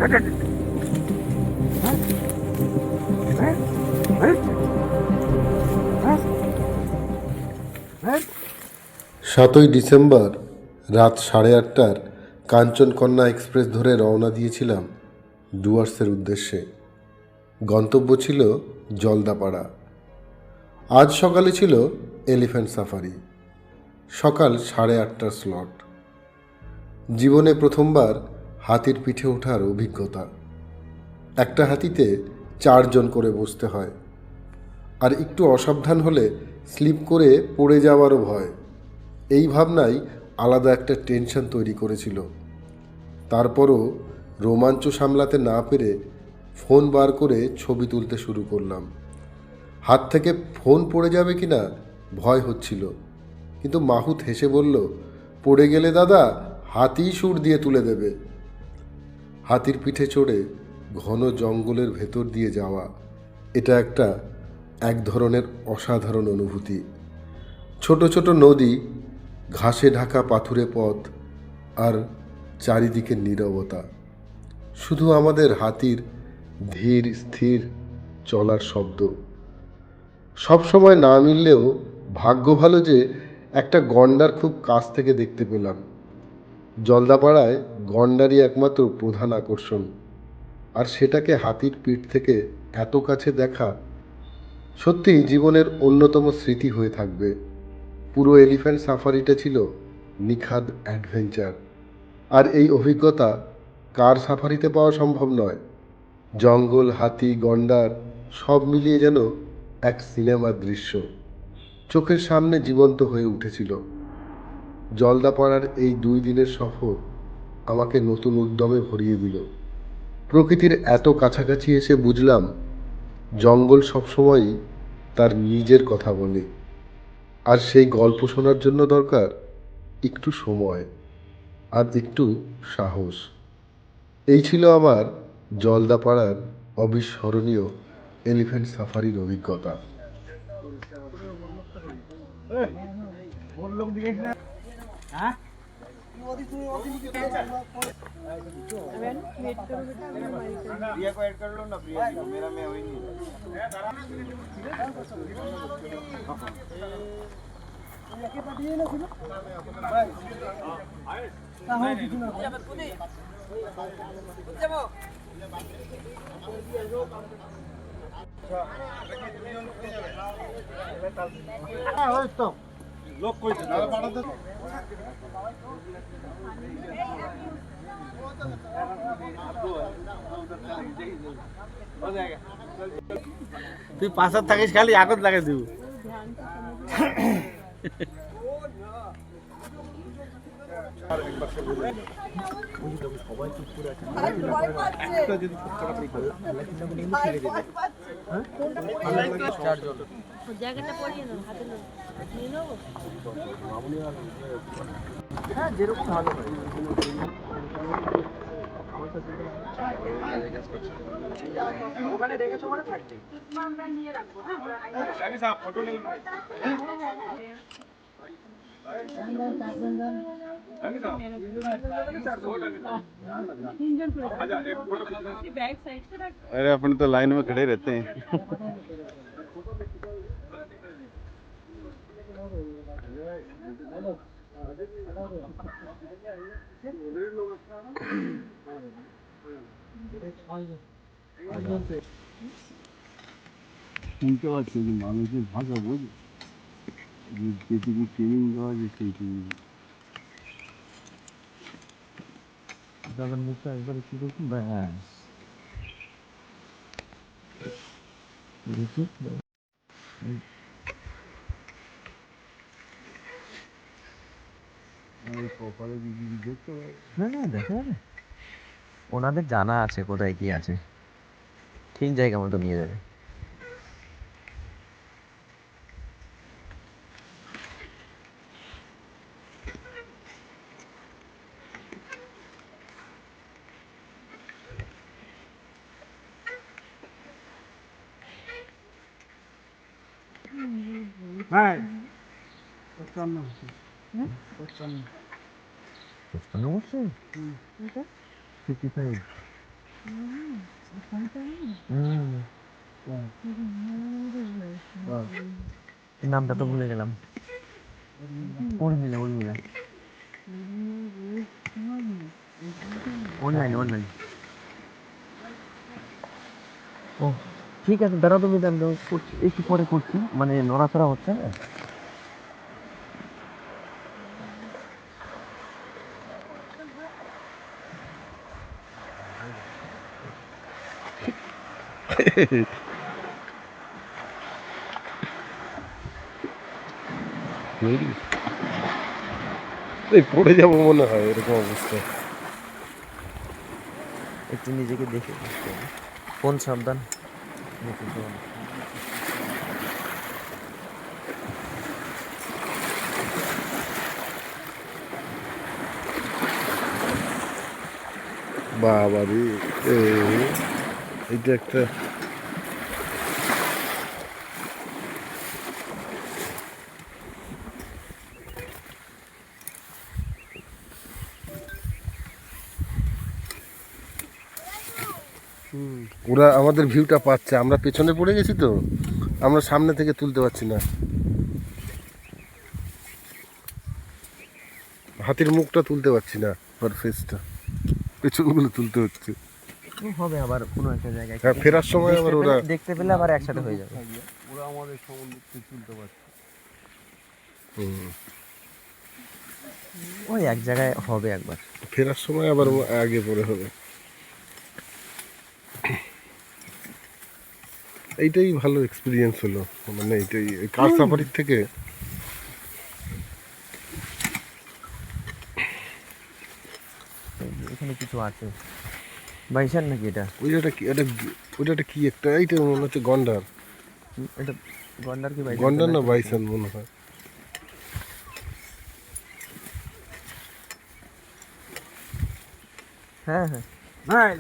সাতই ডিসেম্বর রাত 8:30টার কাঞ্চনকন্যা এক্সপ্রেস ধরে রওনা দিয়েছিলাম ডুয়ার্সের উদ্দেশ্যে। গন্তব্য ছিল জলদাপাড়া। আজ সকালে ছিল এলিফ্যান্ট সাফারি। সকাল 8:30টার স্লট। জীবনে প্রথমবার হাতির পিঠে ওঠার অভিজ্ঞতা। একটা হাতিতে 4 জন করে বসতে হয়, আর একটু অসাবধান হলে স্লিপ করে পড়ে যাওয়ারও ভয়। এই ভাবনাই আলাদা একটা টেনশন তৈরি করেছিল। তারপরও রোমাঞ্চ সামলাতে না পেরে ফোন বার করে ছবি তুলতে শুরু করলাম। হাত থেকে ফোন পড়ে যাবে কি না ভয় হচ্ছিল, কিন্তু মাহুত হেসে বলল, পড়ে গেলে দাদা হাতিই সুর দিয়ে তুলে দেবে। হাতির পিঠে চড়ে ঘন জঙ্গলের ভেতর দিয়ে যাওয়া, এটা এক ধরনের অসাধারণ অনুভূতি। ছোট ছোট নদী, ঘাসে ঢাকা পাথুরে পথ, আর চারিদিকে নীরবতা। শুধু আমাদের হাতির ধীর স্থির চলার শব্দ। সবসময় না মিললেও ভাগ্য ভালো যে একটা গন্ডার খুব কাছ থেকে দেখতে পেলাম। জলদাপাড়ায় গন্ডারই একমাত্র প্রধান আকর্ষণ, আর সেটাকে হাতির পিঠ থেকে এত কাছে দেখা সত্যিই জীবনের অন্যতম স্মৃতি হয়ে থাকবে। পুরো এলিফ্যান্ট সাফারিটা ছিল নিখাদ অ্যাডভেঞ্চার, আর এই অভিজ্ঞতা কার সাফারিতে পাওয়া সম্ভব নয়। জঙ্গল, হাতি, গন্ডার সব মিলিয়ে যেন এক সিনেমার দৃশ্য চোখের সামনে জীবন্ত হয়ে উঠেছিল। জলদাপাড়ার এই 2 দিনের সফর আমাকে নতুন উদ্যমে ভরিয়ে দিল। প্রকৃতির এত কাছাকাছি এসে বুঝলাম, জঙ্গল সবসময়ই তার নিজের কথা বলে, আর সেই গল্প শোনার জন্য দরকার একটু সময় আর একটু সাহস। এই ছিল আমার জলদাপাড়ার অবিস্মরণীয় এলিফ্যান্ট সাফারির অভিজ্ঞতা। प्रिया को ऐड कर लो ना, प्रिया जी को, मेरा में वही नहीं। लोग कोई তুই পাশার থাকিস, খালি আগত লাগাই দিব। যেরকম ভালো ওখানে রেখেছো মানে থাকবে, আমরা নিয়ে রাখবো। আমি সব ফটো নিয়ে अरे अपन तो लाइन में खड़े रहते हैं। শুনতে পাচ্ছি যে মানুষের ভাষা বুঝি, যেটুকু ট্রেনিং দেওয়া যায় সেইটুকু। দাদার মুখটা একবারে কিরকম ব্যাস কপালে দেখতে পাবে। হ্যাঁ, দেখা যাবে। ওনাদের জানা আছে কোথায় কি আছে, ঠিক জায়গা মতো নিয়ে যাবে। হ্যাঁ, 55 55 55 নামটা তো ভুলে গেলাম। উর্মিলা অনলাইন। ও ঠিক আছে, দাঁড়াও তুমি, আমি করছি, একটু পরে করছি, মানে নড়াচড়া হচ্ছে না। এই পড়ে যাবো মনে হয় এরকম অবস্থা। একটু নিজেকে দেখে ফোন সাবধান। বাবা রে, এইটা একটা ওরা আমাদের ভিউটা পাচ্ছে, আমরা পেছনে পড়ে গেছি তো, আমরা সামনে থেকে তুলতে পারছি না। হাতির মুখটা তুলতে পারছি না, ফেসটা, পেছনগুলো তুলতে হচ্ছে। হবে আবার কোনো একটা জায়গায়, হ্যাঁ, ফেরার সময় আবার ওরা দেখতে পেলে আবার একসাথে হয়ে যাবে। ওরা আমাদের সম্বন্ধে তুলতে পারছে। ওই এক জায়গায় হবে একবার, ফেরার সময় আবার আগে পরে হবে। এইটাই ভালো এক্সপিরিয়েন্স হলো, মানে এইটাই কার সাফারির থেকে। এখানে কিছু আছে, বাইসান নাকি এটা? ওইটা কি, ওইটা কি একটা, এইটা মনে হচ্ছে গন্ডার। এটা গন্ডার কি বাইসান? গন্ডার না বাইসন মনে হয়। হ্যাঁ হ্যাঁ,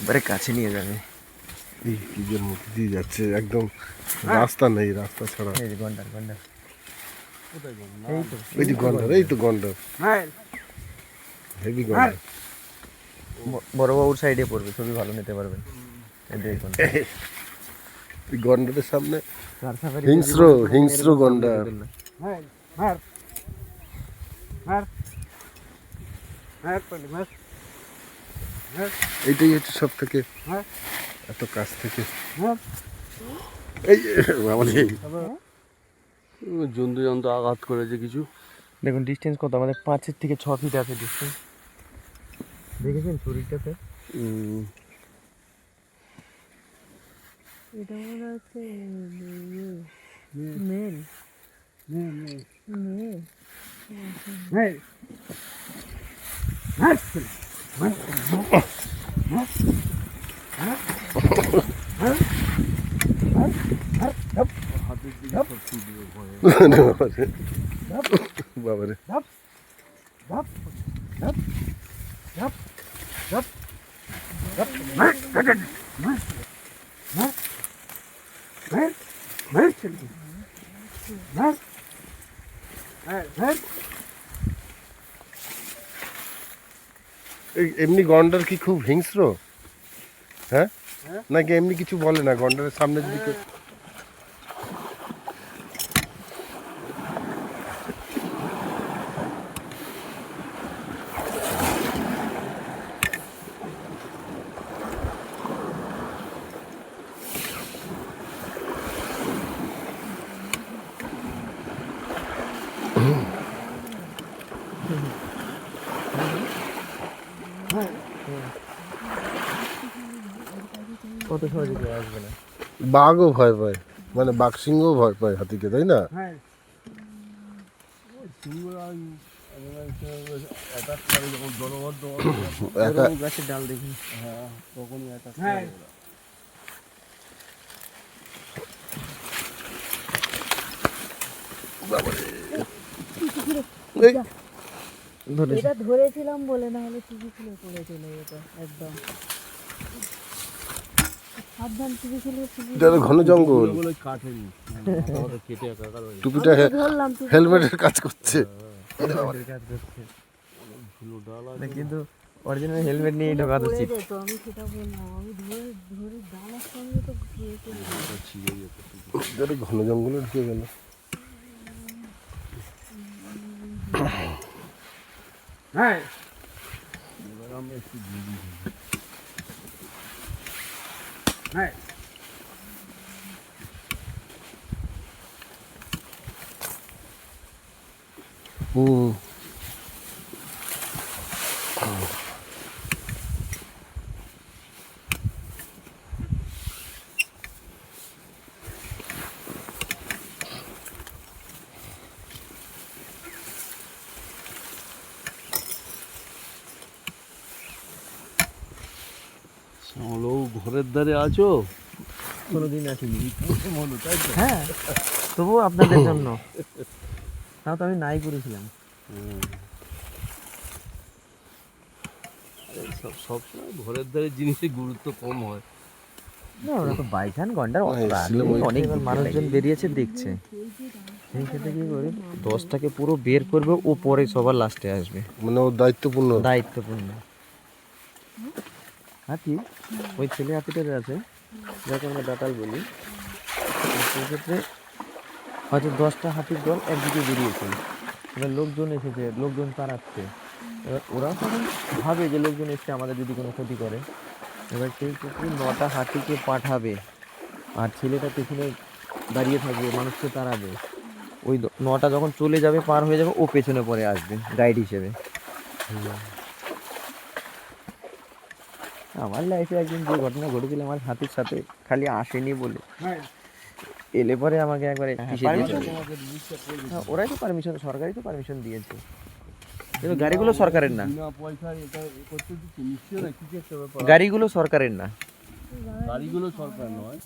এবারে কাছে নিয়ে যাবে। এই কি যে মধ্যে দিয়ে যাচ্ছে, একদম রাস্তা নেই, রাস্তা ছাড়া। এই যে গন্ডার, এই যে গন্ডার, এই তো গন্ডার, হেভি গন্ডার। বড় বাবুর সাইডে পড়বে, ছবি ভালো নিতে পারবেন। এই গন্ডারের সামনে হিংস্র গন্ডার। এইটাই হচ্ছে সব থেকে এত কাছ থেকে এই আমাদের জন্তু আঘাত করেছে কিছু। দেখুন ডিস্টেন্স কত, আমাদের 5 থেকে 6 ফিট আছে ডিস্টেন্স। দেখেছেন শরীরটাতে? এটা মনে হচ্ছে মেল। বাবারে, এমনি গন্ডার কি খুব হিংস্র? হ্যাঁ, নাকি এমনি কিছু বলে না গন্ডারের সামনে যদি কেউ? কত সহজে কেউ আসবে না। বাঘও ভয় পায়, মানে বাঘ সিংহও ভয় পায় হাতিকে, তাই না? গাছের ডাল দেখি, তখনই একটা এটা ধরেছিলাম বলে, না হলে টিভি খুলে পড়েছিল এটা একদম। সাবধান, টিভি খুলে এটা তো ঘন জঙ্গল, কাটেনি, কেটে একাকার হয়ে টুপিটা ধরলাম। হেলমেটের কাজ করছে। কাজ করছে। ধুলো ডাল না, কিন্তু অরিজিনাল হেলমেট নিয়ে ঢোকা পড়ে উচিত। যেত, আমি সেটা বললাম, আমি ধরে ধরে ডালার সঙ্গে তো ইয়ে করে দিই। ছিঁড়ে যেত। এটা ঘন জঙ্গলে ঢুকে গেল। এবার আমরা একটু দিদি শ্যামলবাবু ঘরের ধারে আছো? কোনোদিন আসিনি। হ্যাঁ, তবুও আপনাদের জন্য। তাও তো আমি নাই করেছিলাম। সবসময় ঘরের ধারে জিনিসের গুরুত্ব কম হয়। না, ওরা তো বাইখান ঘন্টার না, এসেছিলাম ওই অনেক মানুষজন বেরিয়েছে দেখছে। সেই ক্ষেত্রে কি করে 10টাকে পুরো বের করবে, ও পরে সবার লাস্টে আসবে। মানে ওর দায়িত্বপূর্ণ। দায়িত্বপূর্ণ হাতি, ওই ছেলে হাতিটা আছে যাকে আমরা দাতাল বলি, সেই ক্ষেত্রে হয়তো 10টা হাতির দল একদিকে বেরিয়েছে, এবার লোকজন এসেছে, লোকজন তাড়াচ্ছে, এবার ওরা তখন ভাবে যে লোকজন এসছে আমাদের যদি কোনো ক্ষতি করে, এবার সেই ক্ষেত্রে 9টা হাতিকে পাঠাবে আর ছেলেটা পেছনে দাঁড়িয়ে থাকবে, মানুষকে তাড়াবে। ওই 9টা যখন চলে যাবে, পার হয়ে যাবে, ও পেছনে পরে আসবে গাইড হিসেবে। আমার লাইফে একদিন যে ঘটনা ঘটেছিল আমার হাতির সাথে, খালি আসেনি বলে, এলে পরে আমাকে একবারে কিসে দিয়েছিল। হ্যাঁ, ওরাই তো পারমিশন, সরকারই তো পারমিশন দিয়েছে, কিন্তু গাড়িগুলো সরকারের না। বিনা পয়সায় এটা করতে দিচ্ছে নিশ্চয় না, কিছু একটা ব্যাপার। গাড়িগুলো সরকারের না। গাড়িগুলো সরকার নয়।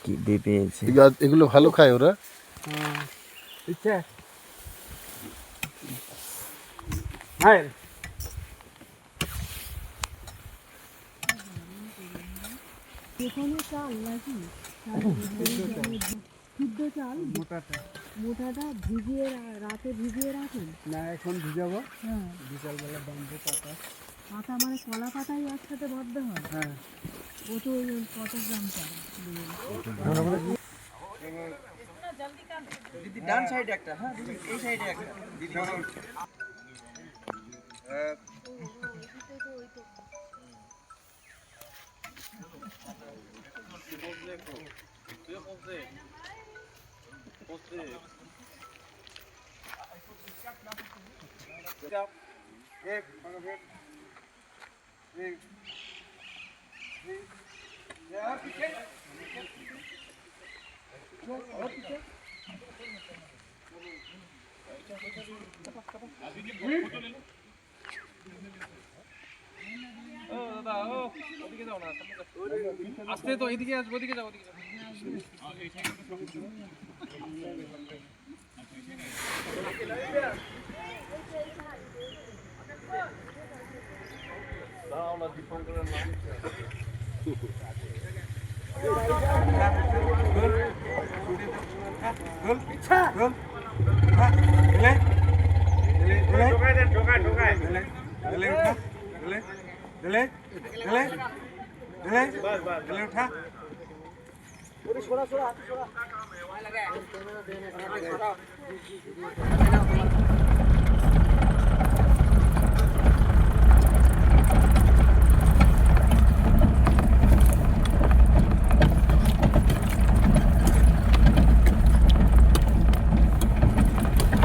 কি দে পেয়েছে। এগুলো ভালো খায় ওরা। এখানে চাল নাকি সিদ্ধ চাল, মোটাটা ভিজিয়ে রাতে ভিজিয়ে রাখেন? না, এখন ভিজাবো, হ্যাঁ, বিকালবেলা বাঁধবো পাতা। পাতা মানে কলা পাতাই একসাথে বাঁধতে হয়? হ্যাঁ, ও তো ওই কত গ্রাম চাল? ডান সাইডে একটা, হ্যাঁ এই সাইডে একটা। আস্তে তো এদিকে আসবো, ওদিকে যাও, ওদিকে যাও। উঠা